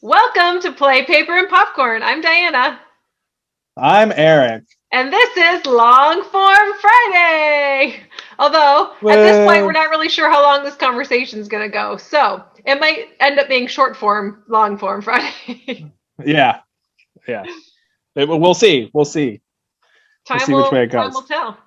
Welcome to Play Paper and Popcorn. I'm Diana. I'm Eric. And this is Long Form Friday. Although, at this point, we're Well, not really sure how long this conversation is going to go. So, it might end up being short form, long form Friday. yeah, yeah. We'll see. We'll see. We'll Time see which will way it time goes. will tell.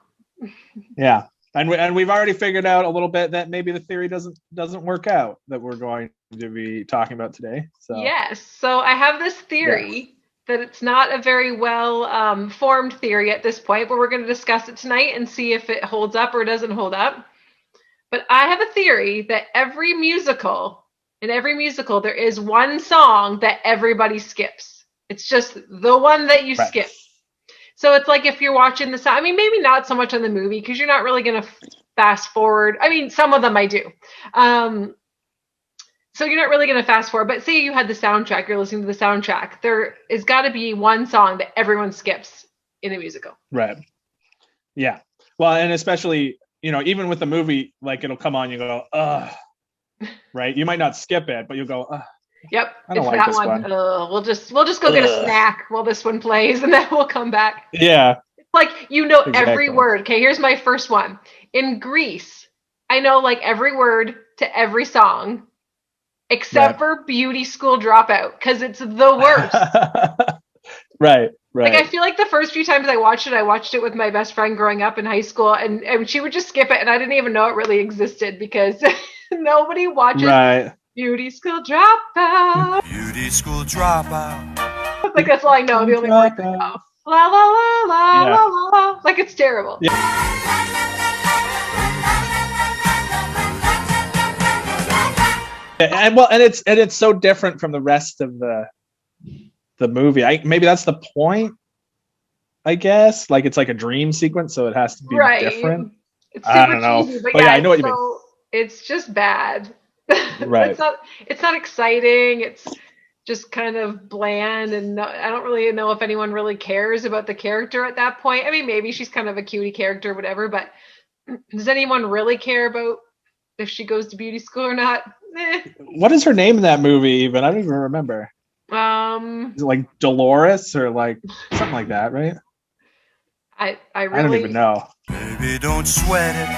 Yeah, and we've already figured out a little bit that maybe the theory doesn't work out that we're going to be talking about today. So Yes. So, I have this yeah, theory that it's not a very well formed theory at this point, but we're going to discuss it tonight and see if it holds up or doesn't hold up. But I have a theory that in every musical, there is one song that everybody skips. It's just the one that you right, skip. So it's like if you're watching the sound, I mean, maybe not so much on the movie because you're not really going to fast forward. I mean, some of them I do. So you're not really going to fast forward. But say you had the soundtrack, you're listening to the soundtrack. There has got to be one song that everyone skips in a musical. right. Yeah. Well, and especially even with the movie, like it'll come on, you go, ugh, right. You might not skip it, but you'll go, ugh, Yep, I don't it's like that this one. one. We'll just go get a Ugh. snack while this one plays, and then we'll come back. Yeah, It's like you know every exactly. word. Okay, here's my first one. In Greece, I know like every word to every song except Right. for Beauty School Dropout because it's the worst. Right. Like I Right. feel like the first few times I watched it with my best friend growing up in high school, and she would just skip it, and I didn't even know it really existed because nobody watches Right. Beauty School Dropout. Beauty school dropout. Like that's all I know. The only words I know. Dropout. La la la la Yeah. la la la. Like it's terrible. Yeah. And it's so different from the rest of the movie. Maybe that's the point, I guess. Like it's like a dream sequence, so it has to be Right. different. It's I super don't know. cheesy, but But yeah, yeah, I know what you mean. it's just bad. Right. It's not exciting. It's just kind of bland, and I don't really know if anyone really cares about the character at that point. I mean, maybe she's kind of a cutie character, whatever. But does anyone really care about if she goes to beauty school or not? Eh. What is her name in that movie even? I don't even remember. Um, Is it like Dolores or like something like that, right? I I don't even really know. Baby, don't sweat it.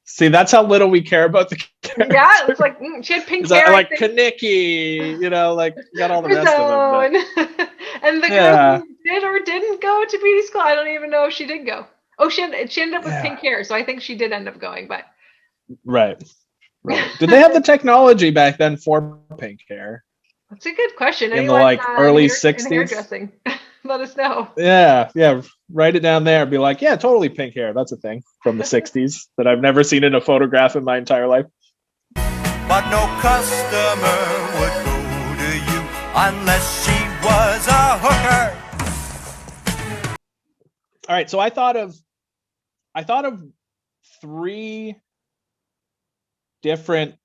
See, that's how little we care about the character. yeah. It's like she had pink Is hair. that I like think. Kaniki, like you got all the rest of them. Zone. And the girl Yeah, who did or didn't go to beauty school, I don't even know if she did go. Oh, she ended up with yeah, pink hair, so I think she did end up going. But right, right. Did they have the technology back then for pink hair that's a good question. in the Anyone like early in '60s? hairdressing, let us know. Yeah, yeah. Write it down there. Be like, yeah, totally pink hair. That's a thing from the '60s that I've never seen in a photograph in my entire life. But no customer would go to you unless she was a hooker. All right, so I thought of three different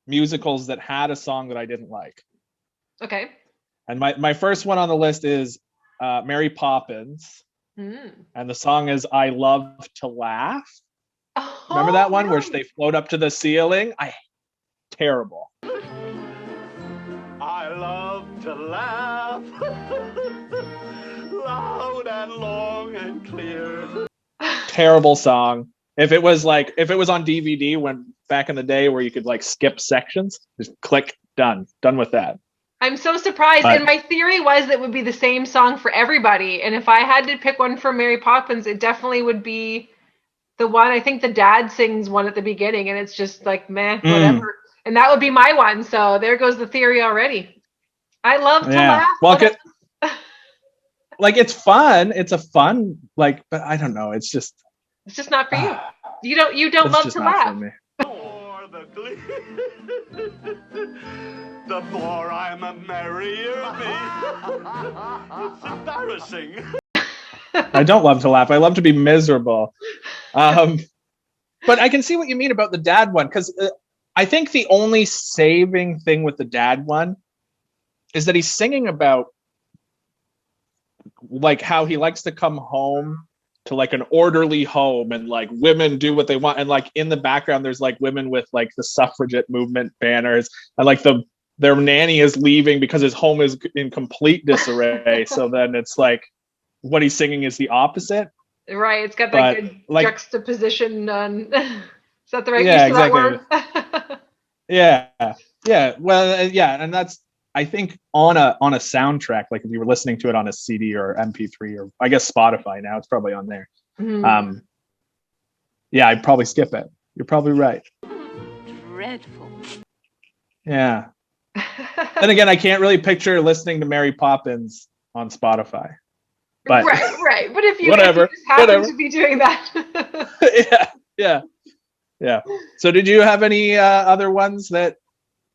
musicals that had a song that I didn't like. Okay. And my first one on the list is Mary Poppins, Mm. and the song is "I Love to Laugh." Remember Oh, that one where really? they float up to the ceiling? Terrible, I love to laugh loud and long and clear. terrible song. If it was on DVD when back in the day where you could like skip sections, just click, done with that. I'm so surprised. But And my theory was that it would be the same song for everybody. And if I had to pick one for Mary Poppins, it definitely would be the one. I think the dad sings one at the beginning, and it's just like meh, mm, whatever. And that would be my one. So there goes the theory already. I love to yeah, laugh. well, like it's fun. It's a fun but I don't know. It's just It's just not for you. You don't it's love just to not for laugh. me. More the glee, the more I'm a merrier me. It's embarrassing. I don't love to laugh. I love to be miserable. But I can see what you mean about the dad one because I think the only saving thing with the dad one is that he's singing about like how he likes to come home to like an orderly home, and like women do what they want, and like in the background there's like women with like the suffragette movement banners, and like their nanny is leaving because his home is in complete disarray. So then it's like what he's singing is the opposite. Right, it's got that good like, juxtaposition on. Is that the right yeah, use of exactly. that word? yeah. Well, yeah, and that's, I think, on a soundtrack, like if you were listening to it on a CD or MP3 or I guess Spotify now, it's probably on there. Mm-hmm. Yeah, I'd probably skip it. You're probably right. Dreadful. Yeah. Then again, I can't really picture listening to Mary Poppins on Spotify. But right. But if you, whatever, if you just happen to be doing that. yeah. So did you have any other ones that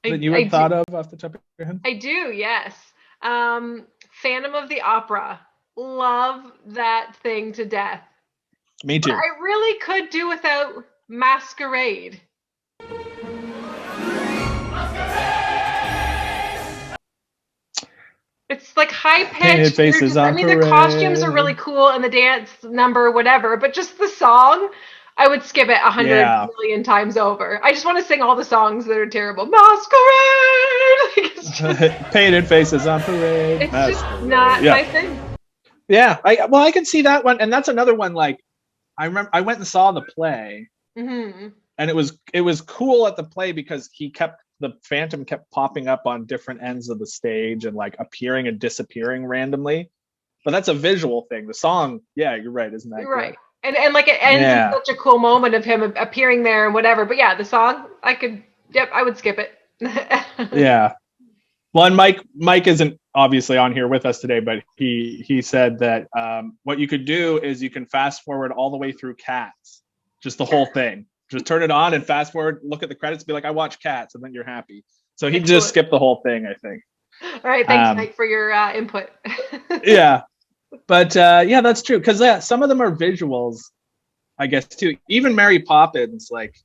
you had thought of off the top of your head? I do, yes. Phantom of the Opera. Love that thing to death. Me too. But I really could do without Masquerade. It's like high pitched. I mean, the costumes are really cool and the dance number, whatever, but just the song, I would skip it 100 million times over. I just want to sing all the songs that are terrible. Masquerade! Painted Faces on Parade. It's just not my thing. Yeah, I can see that one, and that's another one. Like, I remember I went and saw the play, and it was cool at the play because the Phantom kept popping up on different ends of the stage and like appearing and disappearing randomly. But that's a visual thing. The song, yeah, you're right, isn't that right? Good? And like it ends in such a cool moment of him appearing there and whatever. But yeah, the song, I would skip it. Yeah. Well, and Mike isn't obviously on here with us today, but he said that what you could do is you can fast forward all the way through Cats, just the whole thing. Just turn it on and fast forward, look at the credits, be like, I watch Cats, and then you're happy. So he just skipped the whole thing, I think. All right, thanks, Mike, for your input. Yeah. But yeah, that's true. Because some of them are visuals, I guess, too. Even Mary Poppins, like,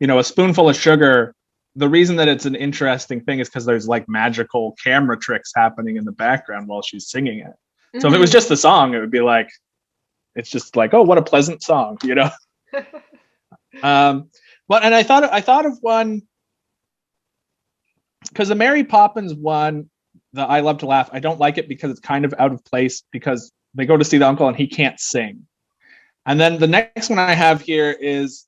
A Spoonful of Sugar, the reason that it's an interesting thing is because there's like magical camera tricks happening in the background while she's singing it. Mm-hmm. So if it was just the song, it would be like, it's just like, oh, what a pleasant song, But and I thought of one, because the Mary Poppins one, the I Love to Laugh, I don't like it because it's kind of out of place because they go to see the uncle and he can't sing. And then the next one I have here is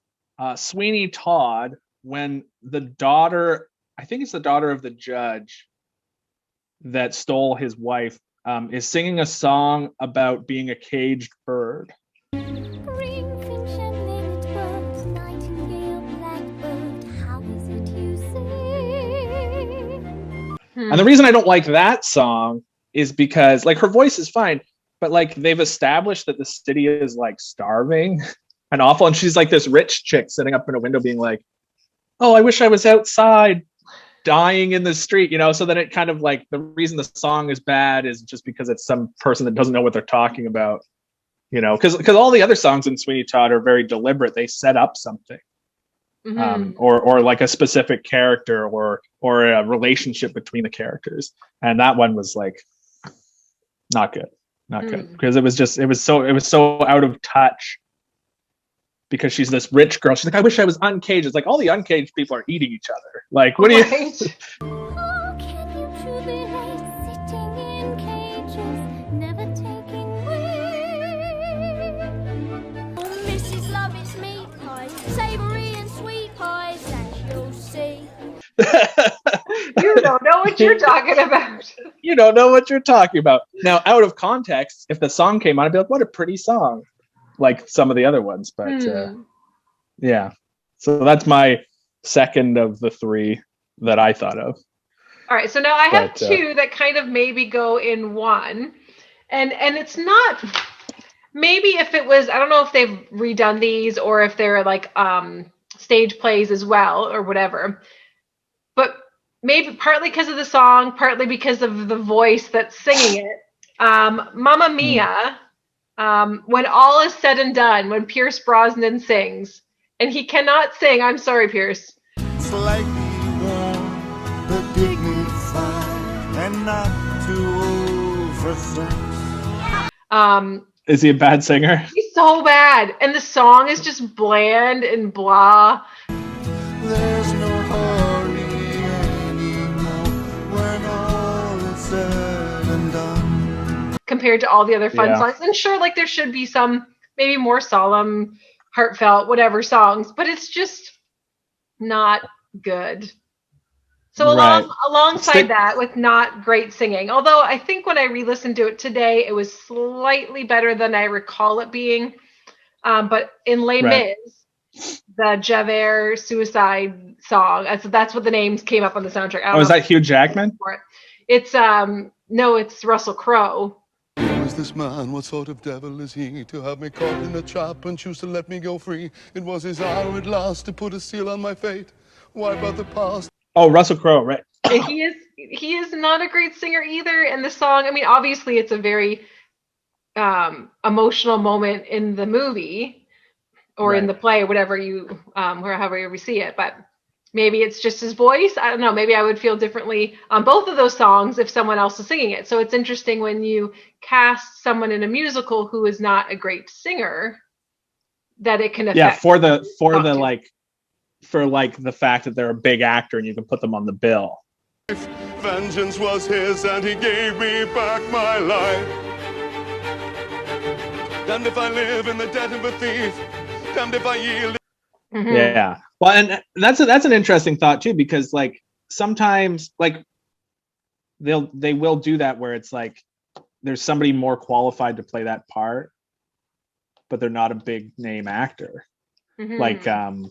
Sweeney Todd, when the daughter, I think it's the daughter of the judge that stole his wife, is singing a song about being a caged bird. And the reason I don't like that song is because, like, her voice is fine, but like they've established that the city is like starving and awful, and she's like this rich chick sitting up in a window being like, oh, I wish I was outside dying in the street, so then it kind of like, the reason the song is bad is just because it's some person that doesn't know what they're talking about, because all the other songs in Sweeney Todd are very deliberate. They set up something. Mm-hmm. Or like a specific character or a relationship between the characters, and that one was like not good because it was so out of touch, because she's this rich girl. She's like, I wish I was uncaged. It's like all the uncaged people are eating each other. Like, what do you? How can you truly hate sitting in cages, never taking wing? Oh, Mrs. Love is meat pies, savoury and sweet pies, as you'll see. You don't know what you're talking about. You don't know what you're talking about. Now, out of context, if the song came on, I'd be like, what a pretty song. Like some of the other ones, but yeah. So that's my second of the three that I thought of. All right, so now I have two that kind of maybe go in one, and it's not. Maybe if it was, I don't know if they've redone these or if they're like stage plays as well or whatever, but maybe partly because of the song, partly because of the voice that's singing it. Mamma Mia. When all is said and done, when Pierce Brosnan sings, and he cannot sing, I'm sorry, Pierce. Slightly warm, but dignified, and not too old for sex. Is he a bad singer? He's so bad. And the song is just bland and blah. There's no hurry anymore when all is said and done. Compared to all the other fun Yeah. songs. And sure, like there should be some maybe more solemn, heartfelt, whatever songs, but it's just not good. So Right. alongside that, with not great singing, although I think when I re-listened to it today, it was slightly better than I recall it being. But in Les Right. Mis, the Javair suicide song, that's what the names came up on the soundtrack. I don't Oh, is know that Hugh Jackman? for it. It's no, it's Russell Crowe. Who is this man? What sort of devil is he? To have me caught in a trap and choose to let me go free. It was his hour at last to put a seal on my fate. Wipe out the past. Oh, Russell Crowe, right? And he is not a great singer either. And the song, I mean, obviously it's a very emotional moment in the movie or in Right. the play, whatever you or however you see it. But maybe it's just his voice. I don't know. Maybe I would feel differently on both of those songs if someone else is singing it. So it's interesting when you cast someone in a musical who is not a great singer, that it can affect. Yeah, for the Talk to. the fact that they're a big actor and you can put them on the bill. Vengeance was his and he gave me back my life. Damned if I live in the debt of a thief. Damned if I yield. Mhm. Yeah. Well, and that's an interesting thought too, because like sometimes like they will do that where it's like there's somebody more qualified to play that part, but they're not a big name actor. Mhm.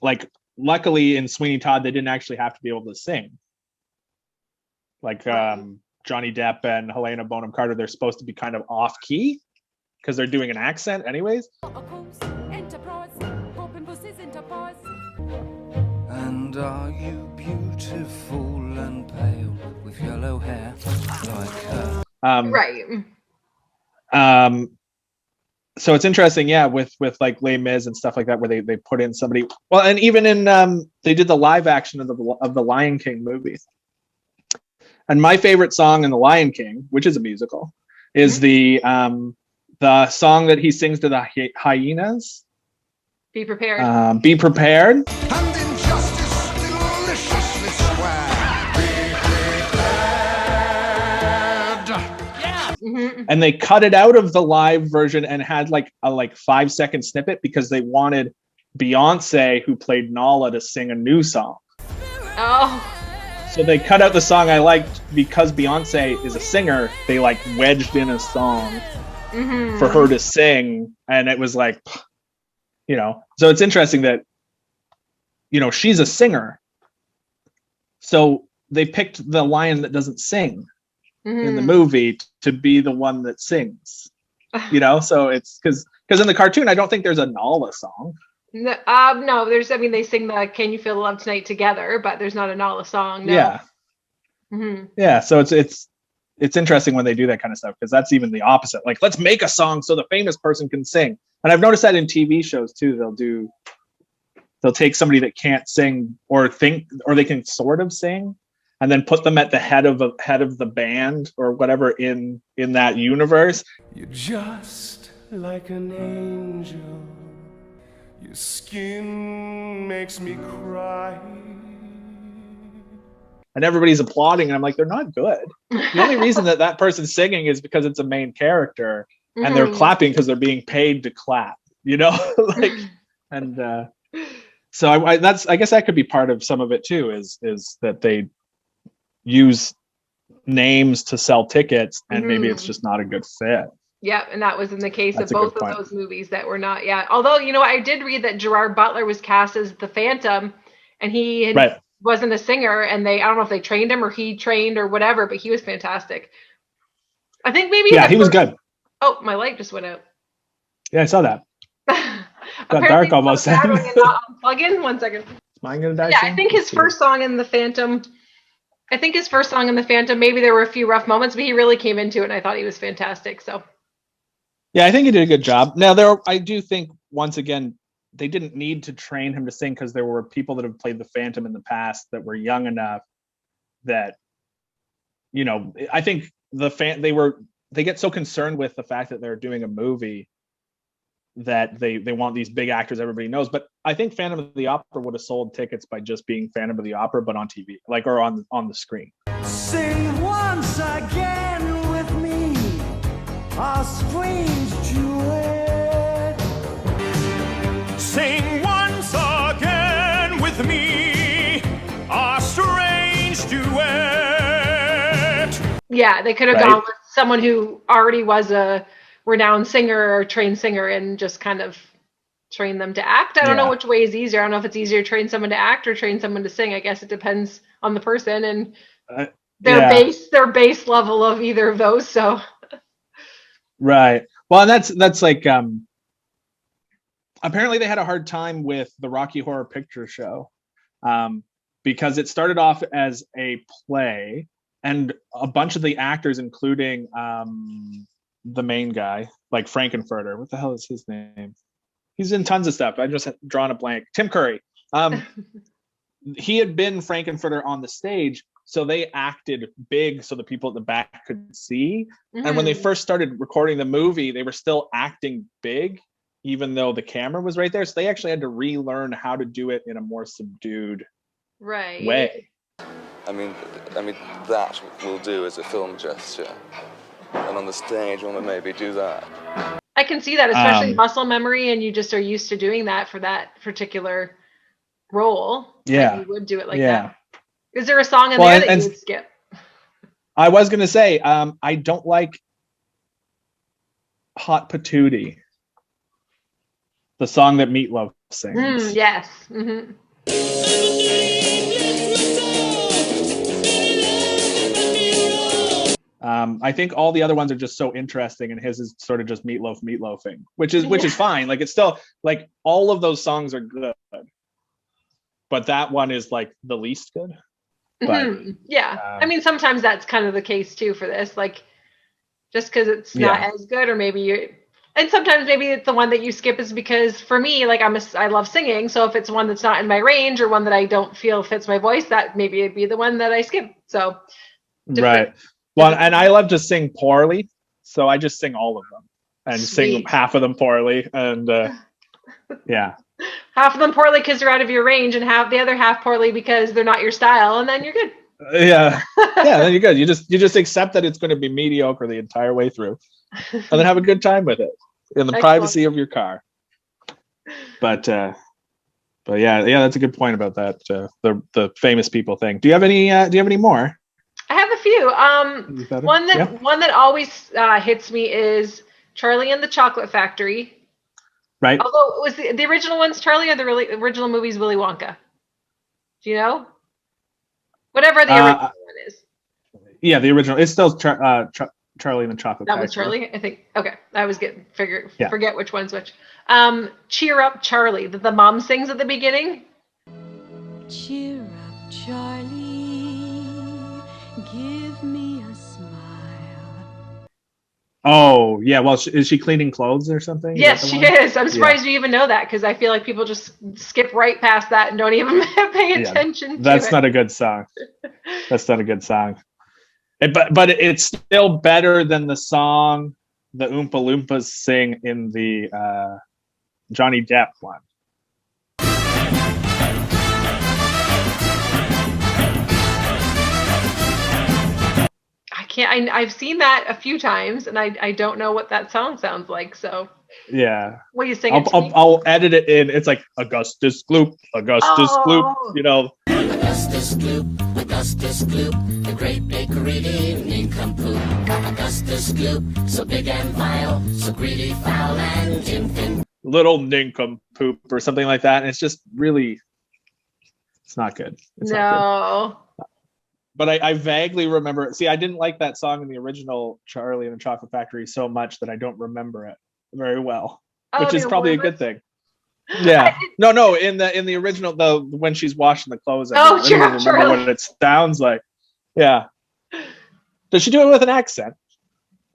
Like luckily in Sweeney Todd they didn't actually have to be able to sing. Like Johnny Depp and Helena Bonham Carter, they're supposed to be kind of off key because they're doing an accent anyways. And are you beautiful and pale with yellow hair like her? Right. So it's interesting, yeah, with like Les Mis and stuff like that, where they put in somebody. Well, and even in they did the live action of the Lion King movie. And my favorite song in the Lion King, which is a musical, is the song that he sings to the hyenas. Be prepared. Be prepared. And injustice deliciously square. Be prepared. Mhm. And they cut it out of the live version and had like a 5-second snippet because they wanted Beyonce, who played Nala, to sing a new song. Oh. So they cut out the song I liked because Beyonce is a singer. They like wedged in a song Mhm. for her to sing, and it was like, you know. So it's interesting that, you know, she's a singer. So they picked the lion that doesn't sing in the Mhm. movie to be the one that sings. You know, so it's because in the cartoon I don't think there's a Nala song. No, there's. I mean, they sing the "Can You Feel the Love Tonight" together, but there's not a Nala song. No. Yeah, Mhm. yeah. So it's interesting when they do that kind of stuff because that's even the opposite. Like, let's make a song so the famous person can sing. And I've noticed that in TV shows too. They'll take somebody that can't sing or they can sort of sing, and then put them at the head of the band or whatever in that universe. You're just like an angel. Your skin makes me cry. And everybody's applauding, and I'm like, they're not good. The only reason that person's singing is because it's a main character, and they're Mhm. clapping because they're being paid to clap, you know. Like, and so I guess that could be part of some of it too, is that they use names to sell tickets, and maybe it's just not a good fit. Yeah, and that was in the case That's of a both good of point. those movies that were not. Yeah, although you know, I did read that Gerard Butler was cast as the Phantom, and he Right. wasn't a singer, and I don't know if they trained him or he trained or whatever, but he was fantastic. I think maybe. Yeah, he was good. Oh, my light just went out. Yeah, I saw that. Apparently dark it's almost so bad then. when you're not unplugging. 1 second. Is mine gonna die Yeah, soon? I think his first song in the Phantom. Maybe there were a few rough moments, but he really came into it, and I thought he was fantastic. So. Yeah, I think he did a good job. Now, I do think, once again, they didn't need to train him to sing because there were people that have played the Phantom in the past that were young enough that, you know, I think they were they get so concerned with the fact that they're doing a movie that they want these big actors everybody knows. But I think Phantom of the Opera would have sold tickets by just being Phantom of the Opera, but on TV, like, or on the screen. Sing once again with me, a strange duet. Sing once again with me, a strange duet. Yeah, they could have Right. gone with someone who already was a renowned singer or trained singer and just kind of train them to act. I don't know which way is easier. I don't know if it's easier to train someone to act or train someone to sing. I guess it depends on the person and their base level of either of those. So Right. Well, and that's like apparently they had a hard time with the Rocky Horror Picture Show because it started off as a play, and a bunch of the actors, including the main guy, like Frankenfurter. What the hell is his name? He's in tons of stuff. I just drawn a blank. Tim Curry. He had been Frankenfurter on the stage, so they acted big so the people at the back could see. And when they first started recording the movie, they were still acting big, even though the camera was right there. So they actually had to relearn how to do it in a more subdued way. I mean, that will do as a film gesture. And on the stage, we'll maybe do that. I can see that, especially muscle memory, and you just are used to doing that for that particular role. Yeah. Like you would do it like that. Is there a song in there that you would skip? I was going to say, I don't like Hot Patootie, the song that Meatloaf sings. Yes. Mm-hmm. I think all the other ones are just so interesting, and his is sort of just meatloafing, which is fine. Like, it's still like all of those songs are good, but that one is like the least good. But, I mean, sometimes that's kind of the case too for this, like just because it's not as good, or maybe and sometimes maybe it's the one that you skip is because for me, like I love singing, so if it's one that's not in my range or one that I don't feel fits my voice, that maybe it'd be the one that I skip. So right. Well, and I love to sing poorly, so I just sing all of them and sing half of them poorly, and half of them poorly because they're out of your range, and the other half poorly because they're not your style, and then you're good. Then you're good. You just accept that it's going to be mediocre the entire way through, and then have a good time with it in the privacy of your car. But yeah, that's a good point about that. The famous people thing. Do you have any more? I have a few. One that always hits me is Charlie and the Chocolate Factory. Right. Although it was the original one's Charlie, or the original movie's Willy Wonka. Do you know? Whatever the original one is. Yeah, the original. It's still Charlie and the Chocolate Factory. That was Charlie, I think. Okay, I was forget which one's which. Cheer Up Charlie, that the mom sings at the beginning. Cheer up, Charlie, give me a smile. Oh, yeah. Well, is she cleaning clothes or something? Yes, she is. I'm surprised you even know that, because I feel like people just skip right past that and don't even pay attention to it. That's not a good song. That's not a good song. But it's still better than the song the Oompa Loompas sing in the Johnny Depp one. I've seen that a few times, and I don't know what that song sounds like. So yeah, what do you sing? I'll edit it in. It's like Augustus Gloop, Gloop. You know. Augustus Gloop, the great bakery nincompoop. Augustus Gloop, so big and vile, so greedy, foul, and infant. Little nincompoop or something like that, and it's just really, it's not good. It's not good. But I vaguely remember. See, I didn't like that song in the original Charlie and the Chocolate Factory so much that I don't remember it very well, which is probably a good thing. Yeah. No. In the original, when she's washing the clothes, I don't even remember what it sounds like. Yeah. Does she do it with an accent?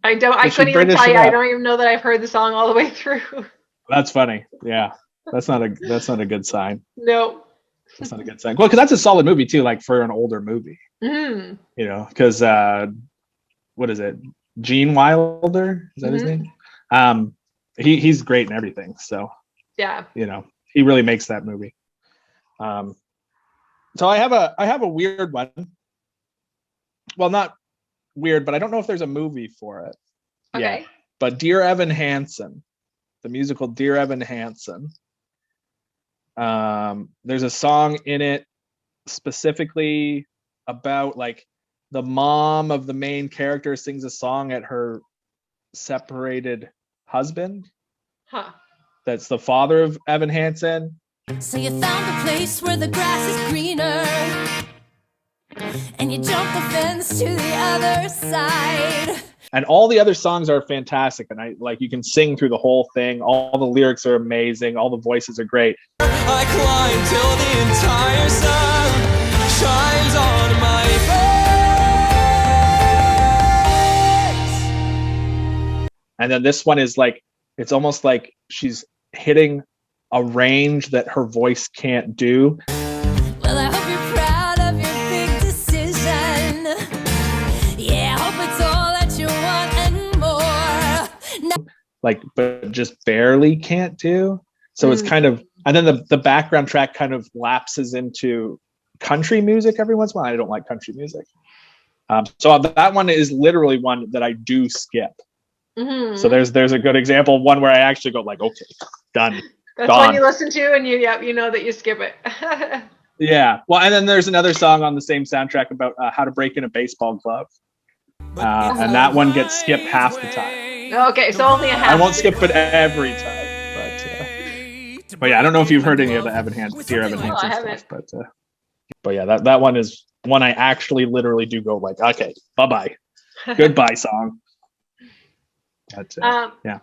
I don't. I couldn't even tell you. I don't even know that I've heard the song all the way through. That's funny. Yeah. That's not a good sign. No. That's not a good sign. Well, because that's a solid movie too, like for an older movie. Mm. You know, because what is it? Gene Wilder, is that his name? He's great in everything. So Yeah. you know, he really makes that movie. So I have a weird one. Well, not weird, but I don't know if there's a movie for it. Okay. Yeah. But Dear Evan Hansen, the musical Dear Evan Hansen. There's a song in it specifically about like the mom of the main character sings a song at her separated husband. Huh. That's the father of Evan Hansen. So you found a place where the grass is greener, and you jump the fence to the other side. And all the other songs are fantastic, and I like you can sing through the whole thing. All the lyrics are amazing. All the voices are great. I climb till the entire sun shines on my face. And then this one is like, it's almost like she's hitting a range that her voice can't do. Well, I hope you're proud of your big decision. Yeah, I hope it's all that you want and more. Like, but just barely can't do. So it's kind of, and then the background track kind of lapses into country music every once in a while. I don't like country music. So that one is literally one that I do skip. So there's a good example of one where I actually go like, okay, done. That's gone. one you listen to and you know that you skip it. Yeah. Well, and then there's another song on the same soundtrack about how to break in a baseball glove. And that one gets skipped half the time. Okay, so only a half. I won't skip it every time. But yeah, I don't know if you've heard any of the Dear Evan Hansen stuff. But yeah, that one is one I actually literally do go like, okay, bye-bye. Goodbye song. But, yeah.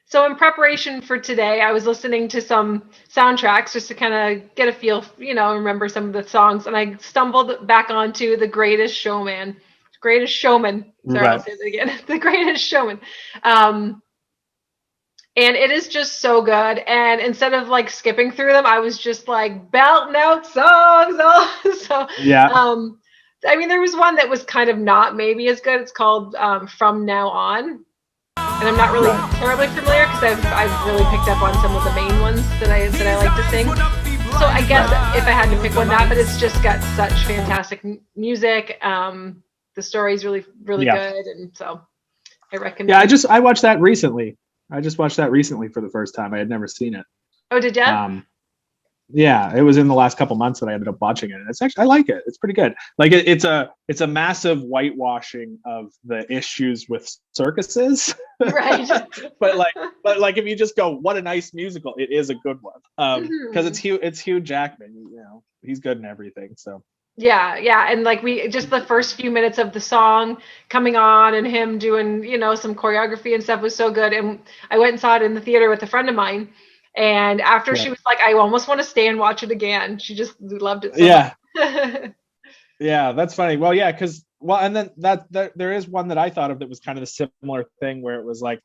So in preparation for today, I was listening to some soundtracks just to kind of get a feel, remember some of the songs. And I stumbled back onto The Greatest Showman. Greatest Showman. Sorry, Right. I'll say it again. The Greatest Showman. And it is just so good. And instead of like skipping through them, I was just like belting out songs. So yeah. I mean, there was one that was kind of not maybe as good. It's called From Now On. And I'm not really terribly familiar because I've really picked up on some of the main ones that I like to sing. So I guess if I had to pick one, that, but it's just got such fantastic music. The story's really good, and so I recommend. Yeah, I watched that recently. I just watched that recently for the first time. I had never seen it. Oh, did you? Yeah, it was in the last couple months that I ended up watching it. And it's actually, I like it. It's pretty good. Like it's a massive whitewashing of the issues with circuses. Right. but like if you just go, what a nice musical, it is a good one. Because it's Hugh Jackman, he's good in everything. So Yeah, and like we just the first few minutes of the song coming on and him doing, some choreography and stuff was so good. And I went and saw it in the theater with a friend of mine. And after she was like, I almost want to stay and watch it again. She just loved it so much. Yeah, that's funny. Well, yeah, and then that there is one that I thought of that was kind of a similar thing where it was like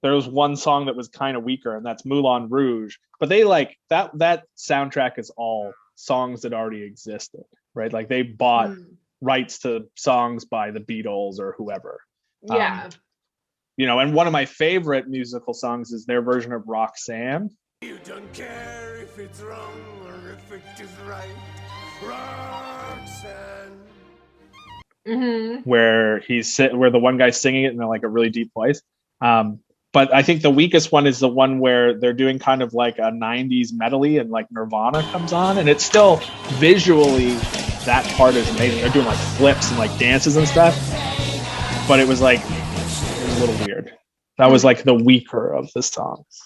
there was one song that was kind of weaker, and that's Moulin Rouge. But they like that soundtrack is all songs that already existed, right? Like they bought rights to songs by the Beatles or whoever. Yeah. And one of my favorite musical songs is their version of Roxanne. You don't care if it's wrong or if it is right, Roxanne. Where where the one guy's singing it in like a really deep voice. But I think the weakest one is the one where they're doing kind of like a 90s medley and like Nirvana comes on, and it's still visually that part is amazing. They're doing like flips and like dances and stuff. But it was a little weird. That was like the weaker of the songs.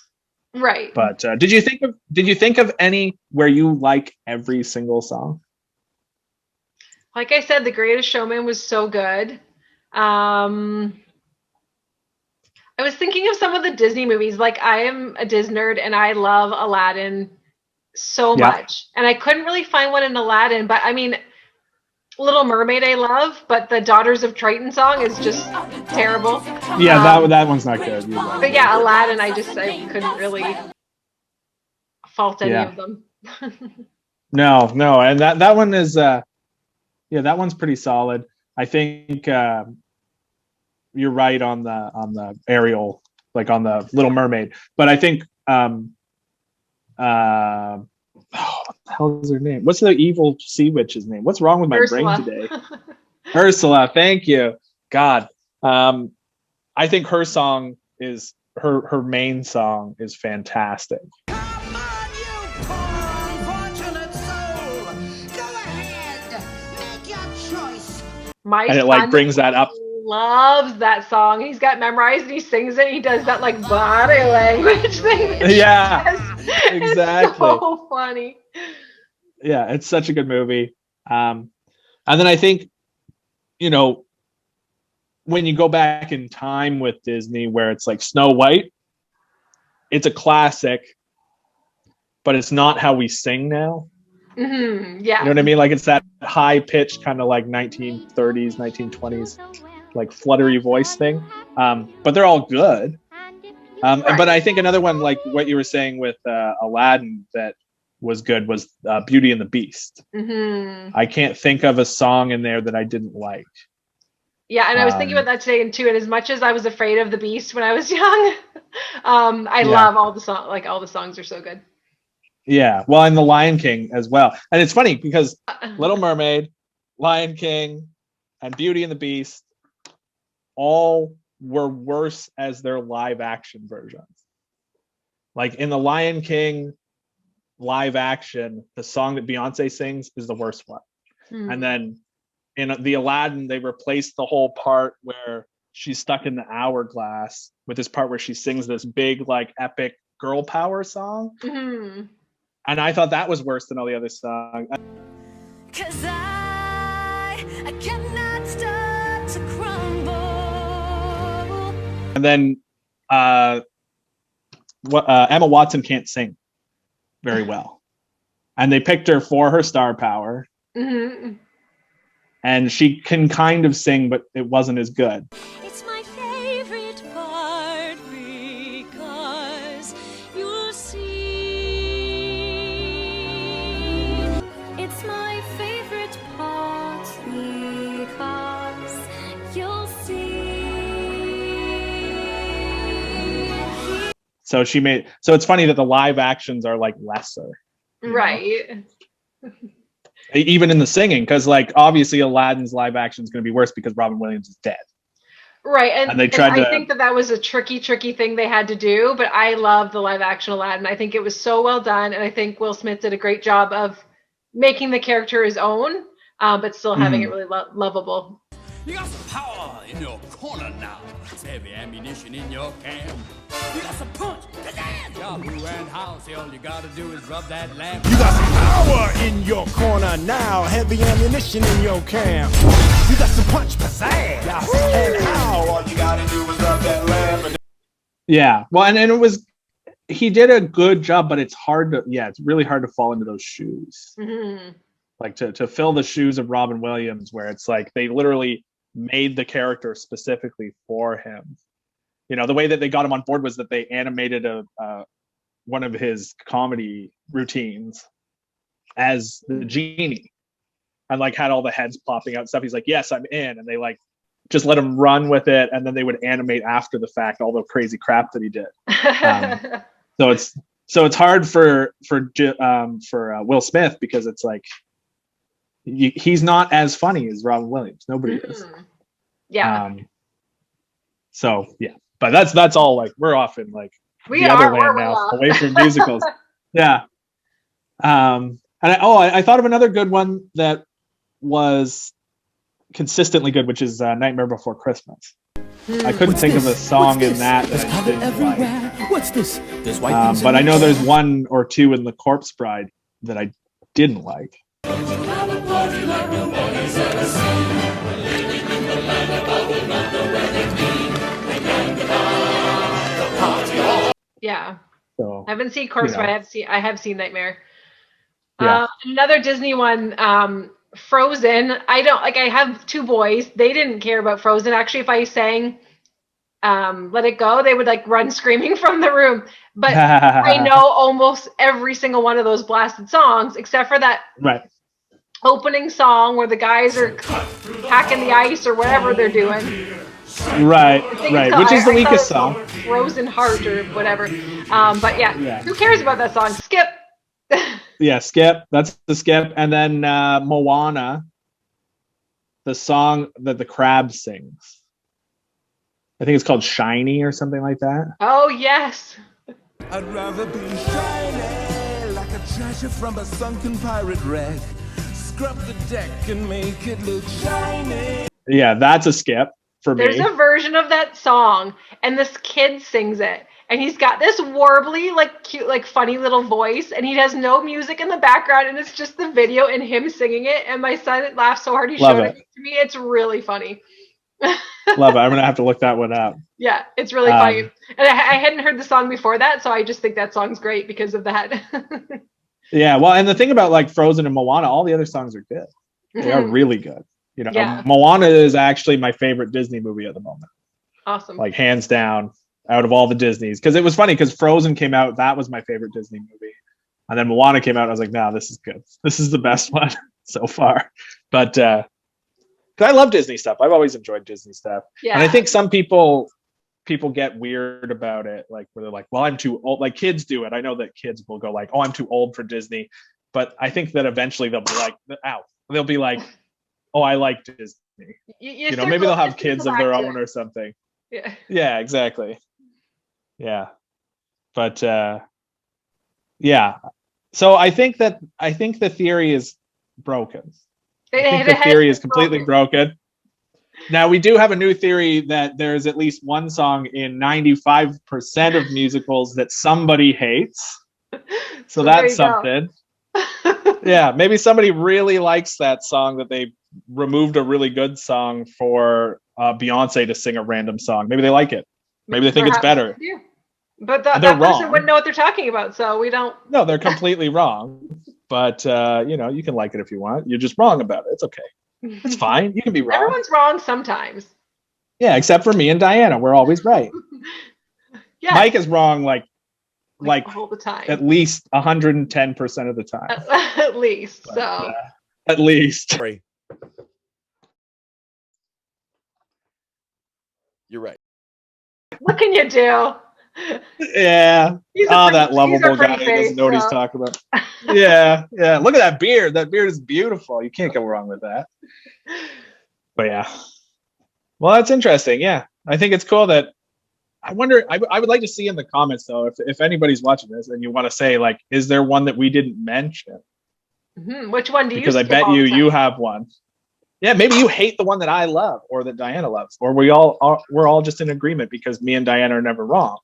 Right. But did you think of any where you like every single song? Like I said, The Greatest Showman was so good. I was thinking of some of the Disney movies. Like I am a Disney nerd and I love Aladdin so much. And I couldn't really find one in Aladdin, but I mean, Little Mermaid I love, but the Daughters of Triton song is just terrible. Yeah, that one's not good. But yeah, Aladdin, I couldn't really fault any of them. No, and that one is that one's pretty solid. I think you're right on the Ariel, like on the Little Mermaid. But I think what the hell is her name? What's the evil sea witch's name? What's wrong with my Ursula. brain today? Ursula, thank you. God. I think her song is her main song is fantastic. Come on, you poor unfortunate soul. Go ahead, make your choice. My And it son like brings that up. loves that song. He's got memorized and he sings it. He does that like body language thing. Yeah, It's exactly. so funny. Yeah, it's such a good movie. And then I think, when you go back in time with Disney, where it's like Snow White, it's a classic, but it's not how we sing now. Mm-hmm. Yeah. You know what I mean? Like it's that high pitched kind of like 1930s, 1920s, like fluttery voice thing. But they're all good. But I think another one, like what you were saying with Aladdin, that was good was Beauty and the Beast. Mm-hmm. I can't think of a song in there that I didn't like. Yeah, and I was thinking about that today too. And as much as I was afraid of the Beast when I was young, I love all the songs. Like all the songs are so good. Yeah, well, and The Lion King as well. And it's funny because Little Mermaid, Lion King, and Beauty and the Beast all were worse as their live action versions. Like in The Lion King live action, the song that Beyonce sings is the worst one. And then in the Aladdin, they replaced the whole part where she's stuck in the hourglass with this part where she sings this big, like, epic girl power song. Mm-hmm. And I thought that was worse than all the other songs. 'Cause I cannot stop to crumble. And then Emma Watson can't sing very well. And they picked her for her star power. Mm-hmm. And she can kind of sing, but it wasn't as good. It's my favorite part because you'll see. It's my favorite part because you'll see. So it's funny that the live actions are like lesser. Right. Even in the singing, because like obviously Aladdin's live action is going to be worse because Robin Williams is dead. Right, and they tried I think that was a tricky thing they had to do, but I love the live action Aladdin. I think it was so well done, and I think Will Smith did a great job of making the character his own, but still having it really lovable. You got some power in your corner now. It's heavy ammunition in your camp. You got some punch. Yahoo and house. All you gotta do is rub that lamp. You got some power in your corner now. Heavy ammunition in your camp. You got some punch, pizzazz. Yahoo and how. All you gotta do is rub that lamp. Yeah. Well, and it was, he did a good job, but it's really hard to fall into those shoes. Mm-hmm. Like to fill the shoes of Robin Williams, where it's like they literally made the character specifically for him. The way that they got him on board was that they animated one of his comedy routines as the genie, and like had all the heads popping out and stuff. He's like, "Yes, I'm in," and they like just let him run with it, and then they would animate after the fact all the crazy crap that he did. So it's hard for Will Smith because it's like he's not as funny as Robin Williams. Nobody is. Yeah. So yeah. But that's all, like, we're off in like We the are, other land we're now, off. away from musicals. Yeah. And I thought of another good one that was consistently good, which is Nightmare Before Christmas. I couldn't think of a song in that I didn't like. What's this? There's white things but I know there's one or two in The Corpse Bride that I didn't like. Yeah. So I haven't seen Corpse Bride. I have seen Nightmare. Yeah. Another Disney one, Frozen. I have two boys. They didn't care about Frozen. Actually, if I sang Let It Go, they would like run screaming from the room. But I know almost every single one of those blasted songs, except for that opening song where the guys are hacking the ice or whatever they're doing. Right, I think it's right. called- Which is the I weakest thought it song. was called Frozen Heart or whatever. But Yeah. who cares about that song? Skip. Yeah, Skip. That's the Skip. And then Moana, the song that the crab sings. I think it's called Shiny or something like that. Oh, yes. I'd rather be shiny like a treasure from a sunken pirate wreck. Scrub the deck and make it look shiny. Yeah, that's a skip for me. There's a version of that song, and this kid sings it. And he's got this warbly, like cute, like funny little voice, and he has no music in the background, and it's just the video and him singing it. And my son laughed so hard he Love showed it. it to me. It's really funny. Love it. I'm gonna have to look that one up. Yeah, it's really funny. And I hadn't heard the song before that, so I just think that song's great because of that. Yeah, well, and the thing about like Frozen and Moana, all the other songs are good. They are really good. You know, Yeah. Moana is actually my favorite Disney movie at the moment. Awesome. Like hands down, out of all the Disneys. Because it was funny because Frozen came out, that was my favorite Disney movie. And then Moana came out, and I was like, nah, this is good. This is the best one so far. But 'cause I love Disney stuff. I've always enjoyed Disney stuff. Yeah. And I think some people get weird about it, like where they're like, well, I'm too old. Like kids do it. I know that kids will go like, oh, I'm too old for Disney. But I think that eventually they'll be like, they'll be like, oh, I like Disney. You know, maybe they'll have kids of their own or something. Yeah. Yeah, exactly. Yeah. But yeah. So I think the theory is broken. I think the theory is completely broken. Now, we do have a new theory that there's at least one song in 95% of musicals that somebody hates. So that's something. Yeah, maybe somebody really likes that song that they removed a really good song for Beyonce to sing a random song. Maybe they like it. Maybe they think it's better. Yeah. But They're that person wrong. wouldn't know what they're talking about, so we don't. No, they're completely wrong. But, you know, you can like it if you want. You're just wrong about it. It's okay. It's fine. You can be wrong. Everyone's wrong sometimes. Yeah, except for me and Diana. We're always right. Yeah. Mike is wrong like all the time. at least 110% of the time. At least. But, So at least. You're right. what can you do? Yeah. He's a Oh, pretty- that he's lovable a pretty guy face, doesn't know what he's so. talking about. Yeah, yeah. Look at that beard. That beard is beautiful. You can't go wrong with that. But yeah. Well, that's interesting. Yeah. I think it's cool that I wonder, I would like to see in the comments though, if anybody's watching this and you want to say like, is there one that we didn't mention? Mhm. Which one do you? Because I skip bet all the you time? have one. Yeah, maybe you hate the one that I love or that Diana loves, or we're all just in agreement because me and Diana are never wrong.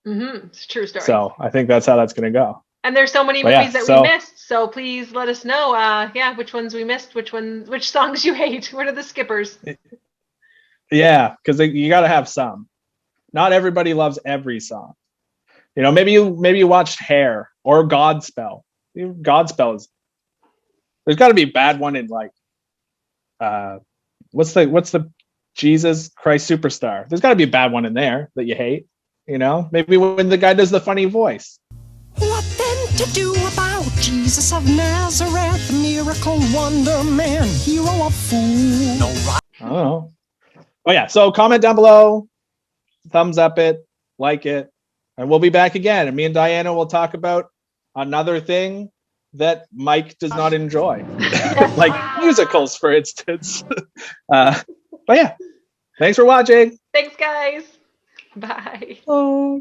Mhm. It's a true story. So I think that's how that's going to go. And there's so many But movies yeah, that so- we missed. So please let us know. Which ones we missed, which songs you hate. What are the skippers? Yeah, because you got to have some. Not everybody loves every song. You know, maybe you watched Hair or Godspell. Godspell is. There's got to be a bad one in like. What's the Jesus Christ Superstar? There's got to be a bad one in there that you hate. You know, maybe when the guy does the funny voice. What then to do about Jesus of Nazareth, miracle wonder man, hero of fool? No, I don't know. Oh yeah, so comment down below, thumbs up it, like it, and we'll be back again. And me and Diana will talk about another thing that Mike does not enjoy, like musicals, for instance. But yeah, thanks for watching. Thanks, guys. Bye. Oh.